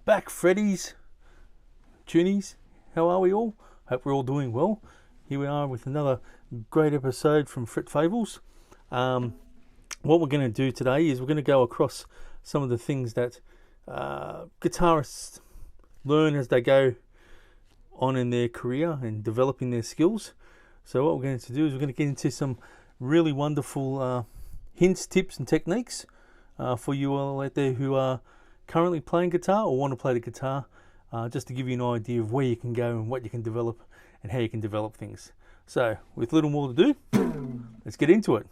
back, Freddies, Tunnies. How are we all? Hope we're all doing well. Here we are with another great episode from Fret Fables. What we're going to do today is we're going to go across some of the things that guitarists learn as they go on in their career and developing their skills. So what we're going to do is we're going to get into some really wonderful hints, tips and techniques for you all out there who are currently playing guitar or want to play the guitar, just to give you an idea of where you can go and what you can develop and how you can develop things. So with little more to do, let's get into it.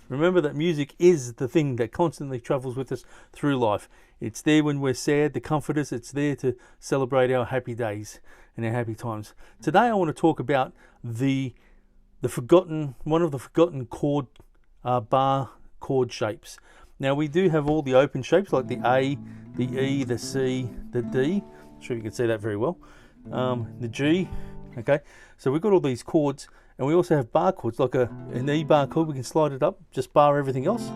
Remember that music is the thing that constantly travels with us through life. It's there when we're sad to comfort us. It's there to celebrate our happy days and our happy times. Today I want to talk about one of the forgotten chord bar chord shapes. Now we do have all the open shapes like the A, the E, the C, the D. I'm sure you can see that very well. The G. Okay, so we've got all these chords, and we also have bar chords like an E bar chord. We can slide it up, just bar everything else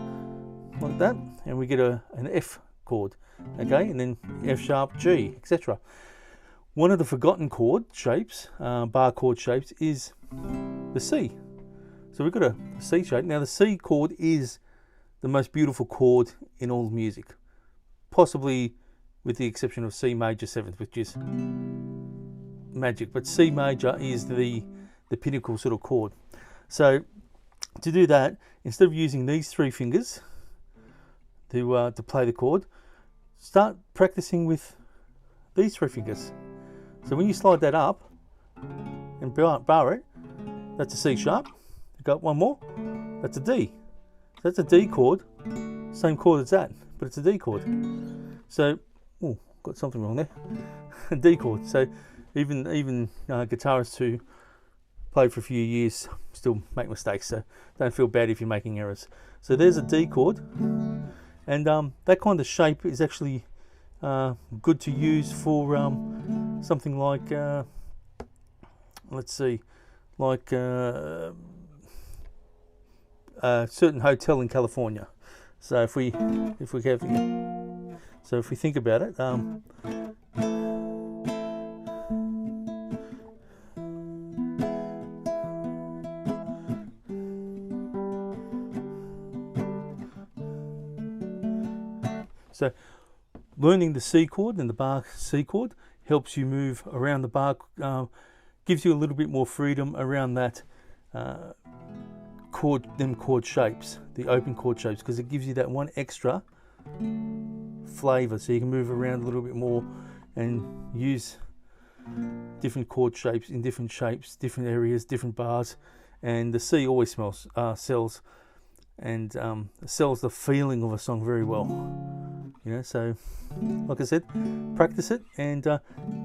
like that, and we get an F chord. Okay, and then F sharp, G, etc. One of the forgotten chord shapes, bar chord shapes, is the C. So we've got a C shape. Now the C chord is the most beautiful chord in all music, possibly with the exception of C major 7th, which is magic, but C major is the pinnacle sort of chord. So to do that, instead of using these 3 fingers to play the chord, start practicing with these 3 fingers. So when you slide that up and bar it, that's a C sharp. You've got one more, that's a D. So that's a D chord, same chord as that, but it's a D chord. So, got something wrong there. A D chord. So even guitarists who played for a few years still make mistakes. So don't feel bad if you're making errors. So there's a D chord, and that kind of shape is actually good to use for something like let's see, like a certain hotel in California. So if we think about it, so learning the C chord and the bar C chord helps you move around the bar, gives you a little bit more freedom around that chord shapes, the open chord shapes, because it gives you that one extra flavor, so you can move around a little bit more and use different chord shapes in different shapes, different areas, different bars. And the C always sells the feeling of a song very well. So like I said, practice it, and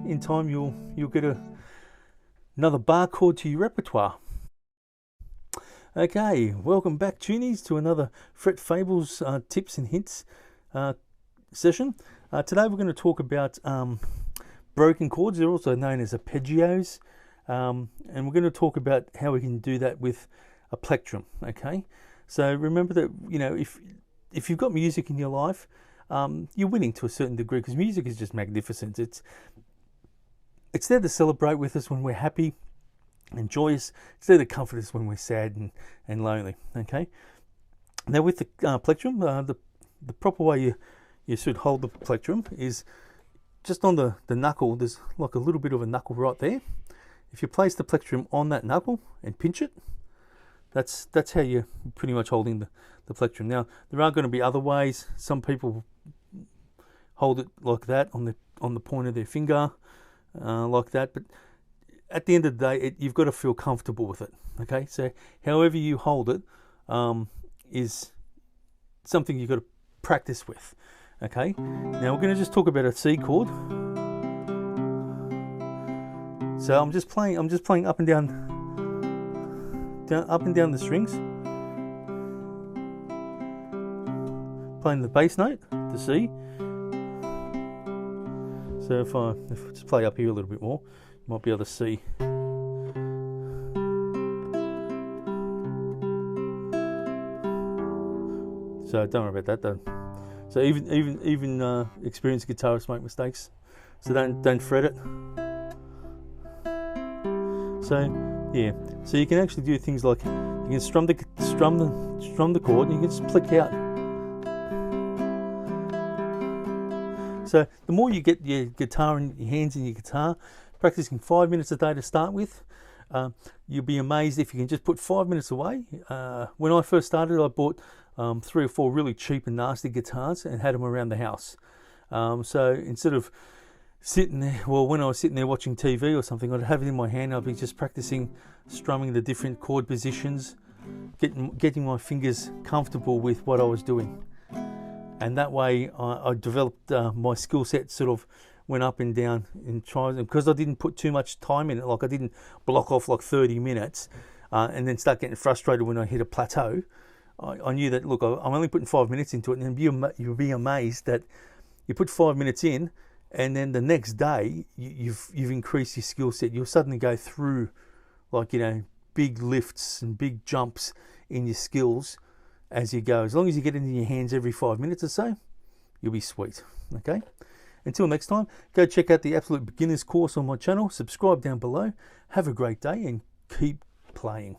in time you'll get another bar chord to your repertoire. Okay, welcome back, Tunnies, to another Fret Fables tips and hints session. Today we're going to talk about broken chords. They're also known as arpeggios, and we're going to talk about how we can do that with a plectrum. Okay, so remember that if you've got music in your life, you're winning to a certain degree, because music is just magnificent. It's there to celebrate with us when we're happy and joyous. It's there to comfort us when we're sad and lonely. Okay. Now with the plectrum, the proper way you should hold the plectrum is just on the knuckle. There's like a little bit of a knuckle right there. If you place the plectrum on that knuckle and pinch it, that's how you're pretty much holding the plectrum. Now there are going to be other ways. Some people hold it like that on the point of their finger, like that, but at the end of the day, you've got to feel comfortable with it. Okay, so however you hold it is something you've got to practice with. Okay, now we're going to just talk about a C chord. So I'm just playing up and down the strings, playing the bass note, the C. So if I just play up here a little bit more, you might be able to see. So don't worry about that though. So even experienced guitarists make mistakes. So don't fret it. So yeah, so you can actually do things like you can strum the chord, and you can just pluck out. So the more you get your guitar in your hands and your guitar, practicing 5 minutes a day to start with, you'll be amazed if you can just put 5 minutes away. When I first started, I bought 3 or 4 really cheap and nasty guitars and had them around the house. So instead of sitting there, well, when I was sitting there watching TV or something, I'd have it in my hand. I'd be just practicing strumming the different chord positions, getting my fingers comfortable with what I was doing. And that way I developed my skill set, sort of went up and down in trying, because I didn't put too much time in it. Like I didn't block off like 30 minutes and then start getting frustrated when I hit a plateau. I knew that, look, I'm only putting 5 minutes into it, and you'll be amazed that you put 5 minutes in, and then the next day you've increased your skill set. You'll suddenly go through, like, you know, big lifts and big jumps in your skills as you go. As long as you get it in your hands every 5 minutes or so, you'll be sweet. Okay, until next time, go check out the Absolute Beginners course on my channel, subscribe down below, have a great day, and keep playing.